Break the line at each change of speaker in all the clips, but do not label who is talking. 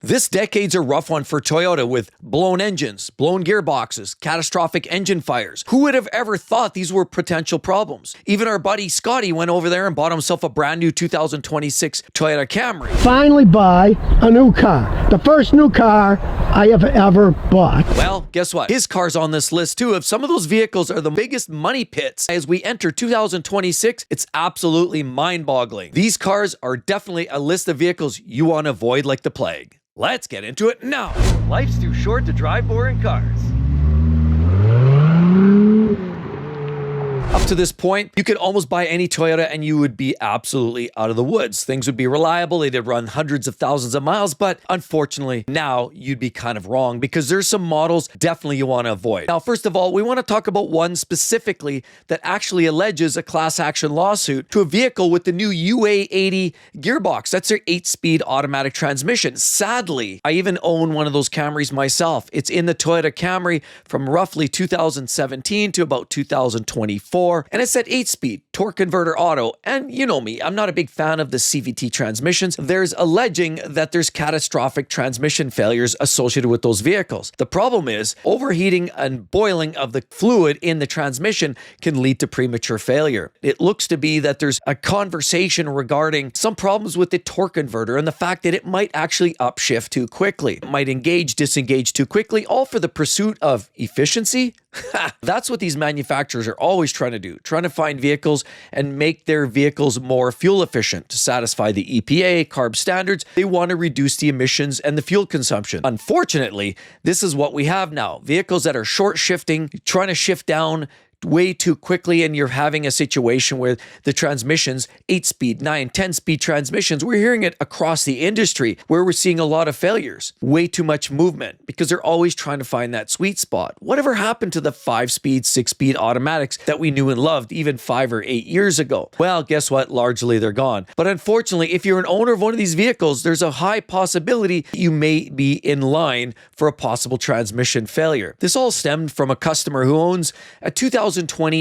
This decade's a rough one for Toyota with blown engines, blown gearboxes, catastrophic engine fires. Who would have ever thought these were potential problems? Even our buddy Scotty went over there and bought himself a brand new 2026 Toyota Camry.
Finally buy a new car. The first new car I have ever bought.
Well, guess what? His car's on this list too. If some of those vehicles are the biggest money pits as we enter 2026, it's absolutely mind-boggling. These cars are definitely a list of vehicles you want to avoid like the plague. Let's get into it now. Life's too short to drive boring cars. Up to this point, you could almost buy any Toyota and you would be absolutely out of the woods. Things would be reliable, they'd run hundreds of thousands of miles, but unfortunately, now you'd be kind of wrong because there's some models definitely you want to avoid. Now, first of all, we want to talk about one specifically that actually alleges a class action lawsuit to a vehicle with the new UA80 gearbox. That's their 8-speed automatic transmission. Sadly, I even own one of those Camrys myself. It's in the Toyota Camry from roughly 2017 to about 2024. And it's that 8-speed torque converter auto. And you know me, I'm not a big fan of the CVT transmissions. There's alleging that there's catastrophic transmission failures associated with those vehicles. The problem is overheating and boiling of the fluid in the transmission can lead to premature failure. It looks to be that there's a conversation regarding some problems with the torque converter and the fact that it might actually upshift too quickly. It might engage, disengage too quickly, all for the pursuit of efficiency. That's what these manufacturers are always trying to do, trying to find vehicles and make their vehicles more fuel efficient to satisfy the EPA, CARB standards. They want to reduce the emissions and the fuel consumption. Unfortunately, this is what we have now. Vehicles that are short shifting, trying to shift down way too quickly, and you're having a situation where the transmissions, 8-speed, 9, 10-speed transmissions, we're hearing it across the industry where we're seeing a lot of failures. Way too much movement because they're always trying to find that sweet spot. Whatever happened to the 5-speed, 6-speed automatics that we knew and loved even 5 or 8 years ago? Well, guess what? Largely they're gone. But unfortunately, if you're an owner of one of these vehicles, there's a high possibility you may be in line for a possible transmission failure. This all stemmed from a customer who owns a 2020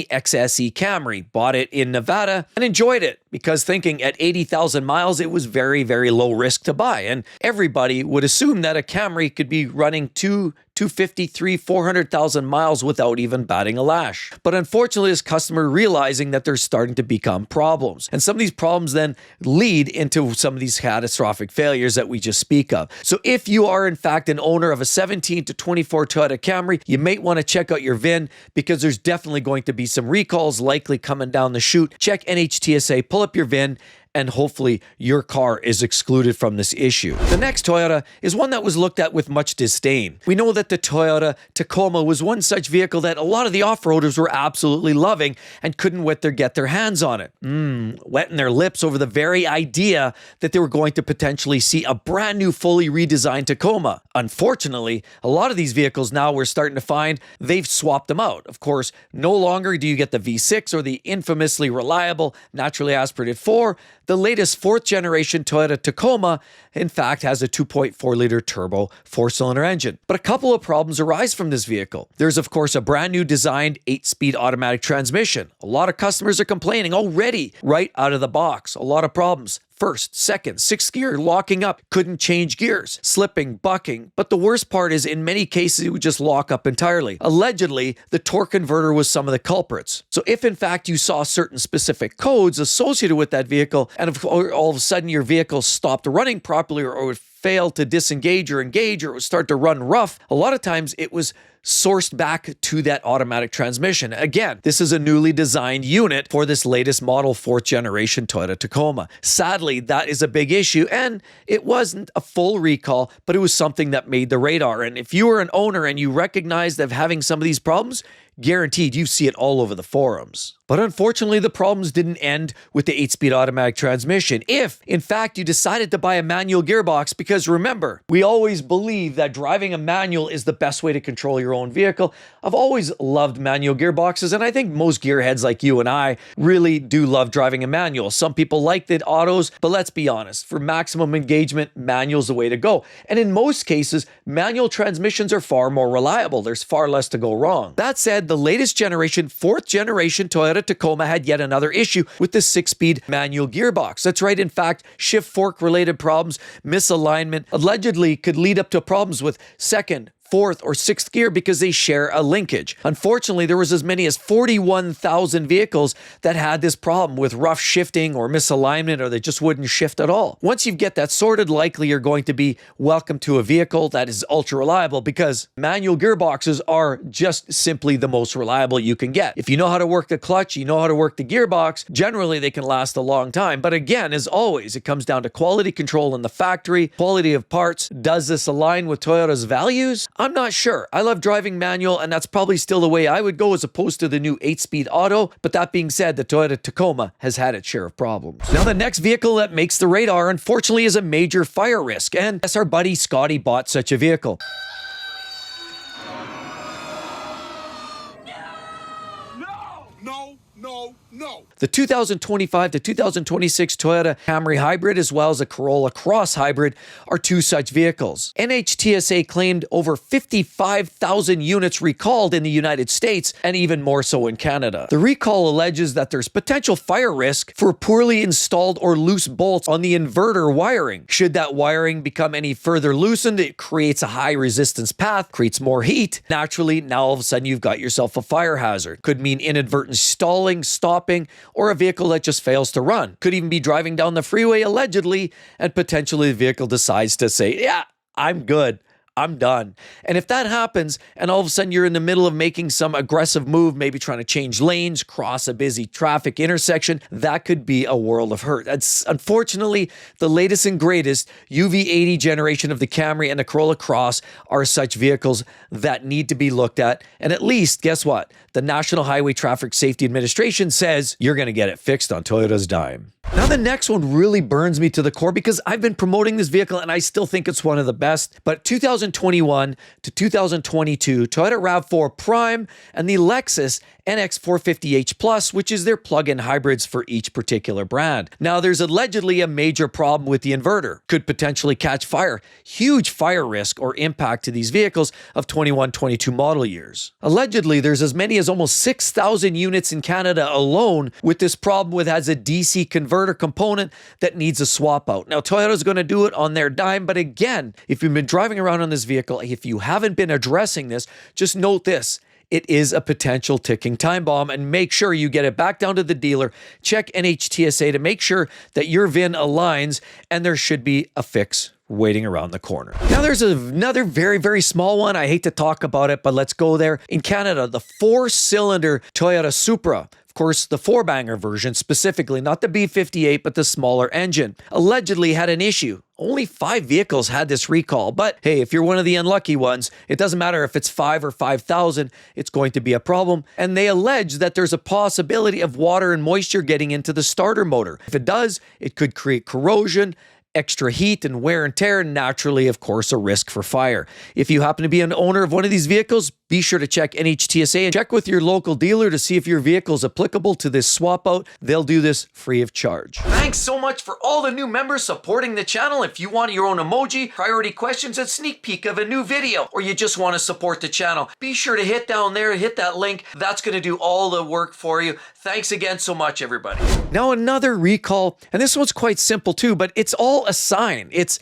XSE Camry, bought it in Nevada and enjoyed it because thinking at 80,000 miles, it was very, very low risk to buy. And everybody would assume that a Camry could be running 253, 400,000 miles without even batting a lash. But unfortunately, this customer realizing that there's starting to become problems. And some of these problems then lead into some of these catastrophic failures that we just speak of. So if you are in fact an owner of a 17 to 24 Toyota Camry, you may want to check out your VIN because there's definitely going to be some recalls likely coming down the chute. Check NHTSA, pull up your VIN, and hopefully your car is excluded from this issue. The next Toyota is one that was looked at with much disdain. We know that the Toyota Tacoma was one such vehicle that a lot of the off-roaders were absolutely loving and couldn't get their hands on it. Wetting their lips over the very idea that they were going to potentially see a brand new fully redesigned Tacoma. Unfortunately, a lot of these vehicles now we're starting to find they've swapped them out. Of course, no longer do you get the V6 or the infamously reliable naturally aspirated 4. The latest 4th generation Toyota Tacoma, in fact, has a 2.4-liter turbo 4-cylinder engine. But a couple of problems arise from this vehicle. There's, of course, a brand new designed 8-speed automatic transmission. A lot of customers are complaining already right out of the box. A lot of problems. First, second, 6th gear locking up, couldn't change gears, slipping, bucking. But the worst part is in many cases it would just lock up entirely. Allegedly, the torque converter was some of the culprits. So if in fact you saw certain specific codes associated with that vehicle and if all of a sudden your vehicle stopped running properly or it failed to disengage or engage or it would start to run rough, a lot of times it was sourced back to that automatic transmission. Again, this is a newly designed unit for this latest model 4th generation Toyota Tacoma. Sadly, that is a big issue, and it wasn't a full recall, but it was something that made the radar. And if you were an owner and you recognized of having some of these problems, guaranteed you see it all over the forums. But unfortunately, the problems didn't end with the 8-speed automatic transmission. If, in fact, you decided to buy a manual gearbox, because remember, we always believe that driving a manual is the best way to control your own vehicle. I've always loved manual gearboxes, and I think most gearheads like you and I really do love driving a manual. Some people like the autos, but let's be honest, for maximum engagement, manual's the way to go. And in most cases, manual transmissions are far more reliable. There's far less to go wrong. That said, And the latest generation, 4th generation Toyota Tacoma had yet another issue with the 6-speed manual gearbox. That's right. In fact, shift fork related problems, misalignment, allegedly could lead up to problems with 2nd, 4th, or 6th gear because they share a linkage. Unfortunately, there was as many as 41,000 vehicles that had this problem with rough shifting or misalignment, or they just wouldn't shift at all. Once you get that sorted, likely you're going to be welcome to a vehicle that is ultra reliable, because manual gearboxes are just simply the most reliable you can get. If you know how to work the clutch, you know how to work the gearbox, generally they can last a long time. But again, as always, it comes down to quality control in the factory, quality of parts. Does this align with Toyota's values? I'm not sure. I love driving manual, and that's probably still the way I would go as opposed to the new 8-speed auto. But that being said, the Toyota Tacoma has had its share of problems. Now, the next vehicle that makes the radar, unfortunately, is a major fire risk. And yes, our buddy Scotty bought such a vehicle.
No.
The 2025 to 2026 Toyota Camry Hybrid, as well as a Corolla Cross Hybrid, are two such vehicles. NHTSA claimed over 55,000 units recalled in the United States, and even more so in Canada. The recall alleges that there's potential fire risk for poorly installed or loose bolts on the inverter wiring. Should that wiring become any further loosened, it creates a high resistance path, creates more heat. Naturally, now all of a sudden you've got yourself a fire hazard. Could mean inadvertent stalling, stopping, or a vehicle that just fails to run. Could even be driving down the freeway allegedly, and potentially the vehicle decides to say, yeah, I'm good. I'm done. And if that happens, and all of a sudden you're in the middle of making some aggressive move, maybe trying to change lanes, cross a busy traffic intersection, that could be a world of hurt. That's unfortunately the latest and greatest UV80 generation of the Camry and the Corolla Cross are such vehicles that need to be looked at. And at least, guess what? The National Highway Traffic Safety Administration says you're going to get it fixed on Toyota's dime. Now, the next one really burns me to the core because I've been promoting this vehicle and I still think it's one of the best. But 2021 to 2022, Toyota RAV4 Prime and the Lexus NX450H Plus, which is their plug-in hybrids for each particular brand. Now, there's allegedly a major problem with the inverter. Could potentially catch fire. Huge fire risk or impact to these vehicles of 21-22 model years. Allegedly, there's as many as almost 6,000 units in Canada alone with this problem with has a DC converter component that needs a swap out. Now, Toyota's going to do it on their dime, but again, if you've been driving around on this vehicle, if you haven't been addressing this, just note this. It is a potential ticking time bomb, and make sure you get it back down to the dealer. Check NHTSA to make sure that your VIN aligns, and there should be a fix waiting around the corner. Now, there's another very, very small one. I hate to talk about it, but let's go there. In Canada, the 4-cylinder Toyota Supra, of course, the 4-banger version specifically, not the B58, but the smaller engine, allegedly had an issue. Only 5 vehicles had this recall, but hey, if you're one of the unlucky ones, it doesn't matter if it's 5 or 5,000, it's going to be a problem. And they allege that there's a possibility of water and moisture getting into the starter motor. If it does, it could create corrosion, extra heat and wear and tear, and naturally, of course, a risk for fire. If you happen to be an owner of one of these vehicles, be sure to check NHTSA and check with your local dealer to see if your vehicle is applicable to this swap out. They'll do this free of charge. Thanks so much for all the new members supporting the channel. If you want your own emoji, priority questions, and sneak peek of a new video, or you just want to support the channel, be sure to hit down there, hit that link. That's going to do all the work for you. Thanks again so much, everybody. Now, another recall, and this one's quite simple too, but it's all a sign. It's,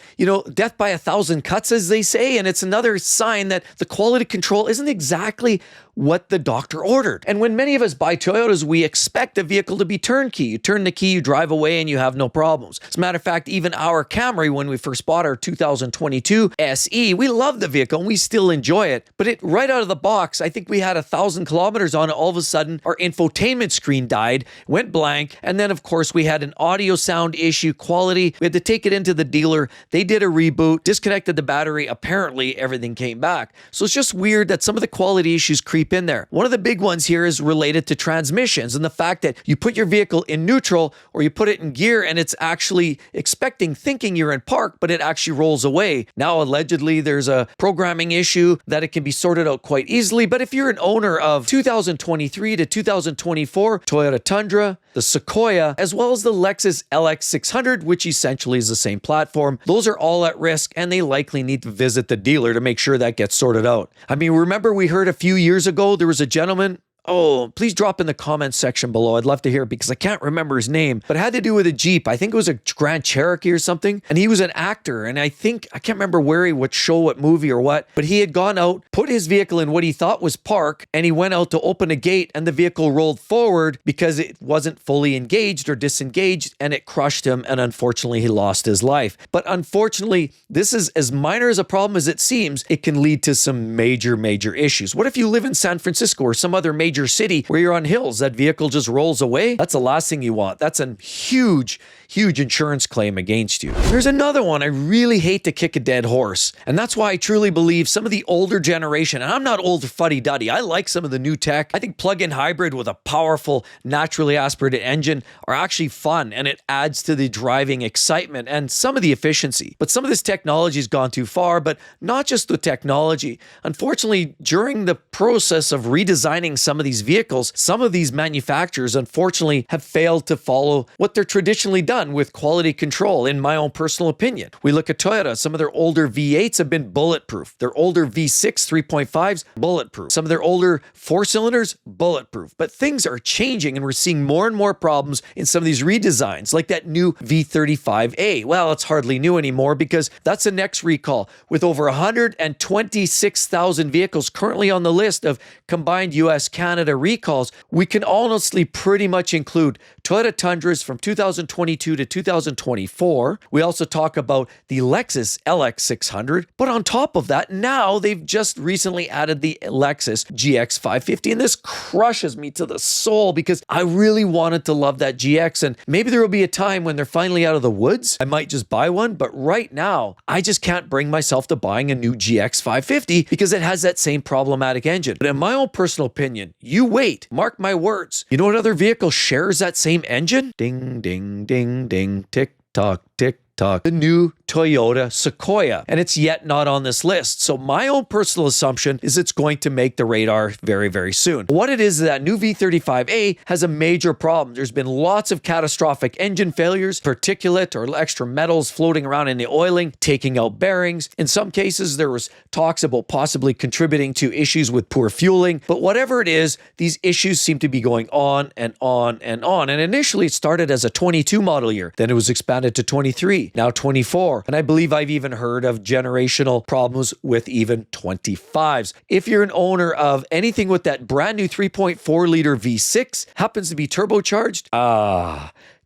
death by 1,000 cuts, as they say, and it's another sign that the quality control isn't exactly what the doctor ordered. And when many of us buy Toyotas, we expect the vehicle to be turnkey. You turn the key, you drive away, and you have no problems. As a matter of fact, even our Camry, when we first bought our 2022 SE, we love the vehicle and we still enjoy it. But it right out of the box, I think we had 1,000 kilometers on it. All of a sudden, our infotainment screen died, went blank, and then of course we had an audio sound issue, quality. We had to take it into the dealer. They did a reboot, disconnected the battery. Apparently, everything came back. So it's just weird that some of the quality issues creep in there. One of the big ones here is related to transmissions and the fact that you put your vehicle in neutral or you put it in gear and it's actually thinking you're in park, but it actually rolls away. Now, allegedly, there's a programming issue that it can be sorted out quite easily. But if you're an owner of 2023 to 2024 Toyota Tundra, the Sequoia, as well as the Lexus LX600, which essentially is the same platform, those are all at risk and they likely need to visit the dealer to make sure that gets sorted out. I mean, remember we heard a few years ago ago, there was a gentleman. Oh, please drop in the comments section below. I'd love to hear it because I can't remember his name, but it had to do with a Jeep. I think it was a Grand Cherokee or something. And he was an actor. And I can't remember what show, what movie or what, but he had gone out, put his vehicle in what he thought was park, and he went out to open a gate and the vehicle rolled forward because it wasn't fully engaged or disengaged, and it crushed him. And unfortunately, he lost his life. But unfortunately, this is as minor as a problem as it seems. It can lead to some major, major issues. What if you live in San Francisco or some other major city where you're on hills, that vehicle just rolls away? That's the last thing you want. That's a huge insurance claim against you. There's another one. I really hate to kick a dead horse, and that's why I truly believe some of the older generation, and I'm not old fuddy-duddy, I like some of the new tech. I think plug-in hybrid with a powerful, naturally aspirated engine are actually fun, and it adds to the driving excitement and some of the efficiency. But some of this technology has gone too far, but not just the technology. Unfortunately, during the process of redesigning some of these vehicles, some of these manufacturers, unfortunately, have failed to follow what they're traditionally done with quality control, in my own personal opinion. We look at Toyota, some of their older V8s have been bulletproof. Their older V6 3.5s, bulletproof. Some of their older four-cylinders, bulletproof. But things are changing, and we're seeing more and more problems in some of these redesigns, like that new V35A. Well, it's hardly new anymore because that's the next recall. With over 126,000 vehicles currently on the list of combined US-Canada recalls, we can honestly pretty much include Toyota Tundras from 2022 to 2024. We also talk about the Lexus LX600, but on top of that, now they've just recently added the Lexus GX550, and this crushes me to the soul because I really wanted to love that GX, and maybe there will be a time when they're finally out of the woods. I might just buy one, but right now, I just can't bring myself to buying a new GX550 because it has that same problematic engine. But in my own personal opinion, you wait, mark my words. You know what other vehicle shares that same engine? Ding, ding, ding, ding, tick, tock, tick, tock. The new Toyota Sequoia, and it's yet not on this list. So my own personal assumption is it's going to make the radar very, very soon. What it is that new V35A has a major problem. There's been lots of catastrophic engine failures, particulate or extra metals floating around in the oiling, taking out bearings. In some cases, there was talks about possibly contributing to issues with poor fueling. But whatever it is, these issues seem to be going on and on and on. And initially, it started as a 22 model year. Then it was expanded to 23, now 24. And I believe I've even heard of generational problems with even 25s. If you're an owner of anything with that brand new 3.4 liter V6, happens to be turbocharged,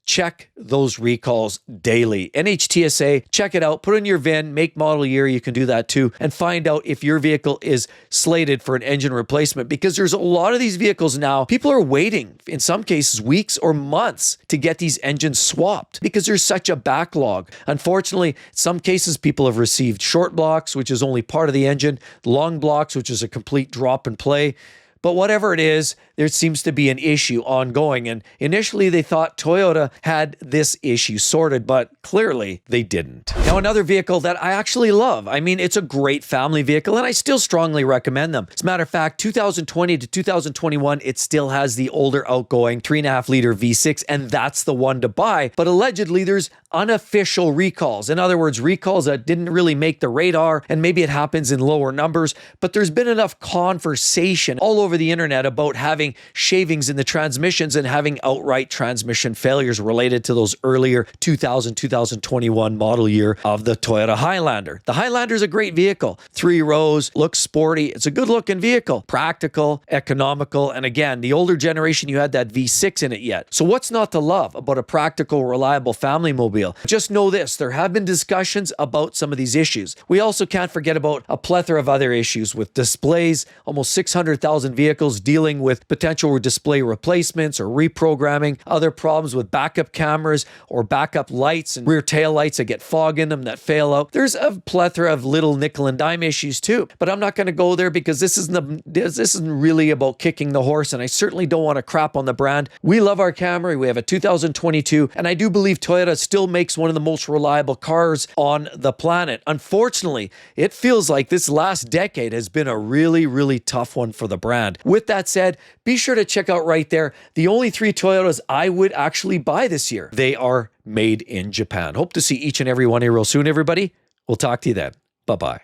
check those recalls daily. NHTSA, check it out, put in your VIN, make, model, year, you can do that too, and find out if your vehicle is slated for an engine replacement, because there's a lot of these vehicles now, people are waiting, in some cases weeks or months, to get these engines swapped because there's such a backlog. Unfortunately, in some cases people have received short blocks, which is only part of the engine, long blocks, which is a complete drop and play. But whatever it is, there seems to be an issue ongoing. And initially they thought Toyota had this issue sorted, but clearly they didn't. Now, another vehicle that I actually love. I mean, it's a great family vehicle and I still strongly recommend them. As a matter of fact, 2020 to 2021, it still has the older outgoing 3.5 liter V6, and that's the one to buy. But allegedly there's unofficial recalls. In other words, recalls that didn't really make the radar, and maybe it happens in lower numbers, but there's been enough conversation all over the internet about having shavings in the transmissions and having outright transmission failures related to those earlier 2021 model year of the Toyota Highlander. The Highlander is a great vehicle. 3 rows, looks sporty. It's a good looking vehicle. Practical, economical, and again, the older generation, you had that V6 in it yet. So what's not to love about a practical, reliable family mobile? Just know this, there have been discussions about some of these issues. We also can't forget about a plethora of other issues with displays, almost 600,000 vehicles dealing with potential display replacements or reprogramming, other problems with backup cameras or backup lights and rear tail lights that get fog in them that fail out. There's a plethora of little nickel and dime issues too, but I'm not going to go there because this isn't really about kicking the horse, and I certainly don't want to crap on the brand. We love our Camry. We have a 2022, and I do believe Toyota still makes one of the most reliable cars on the planet. Unfortunately, it feels like this last decade has been a really, really tough one for the brand. With that said, be sure to check out right there the only 3 Toyotas I would actually buy this year. They are made in Japan. Hope to see each and every one of you real soon, everybody. We'll talk to you then. Bye-bye.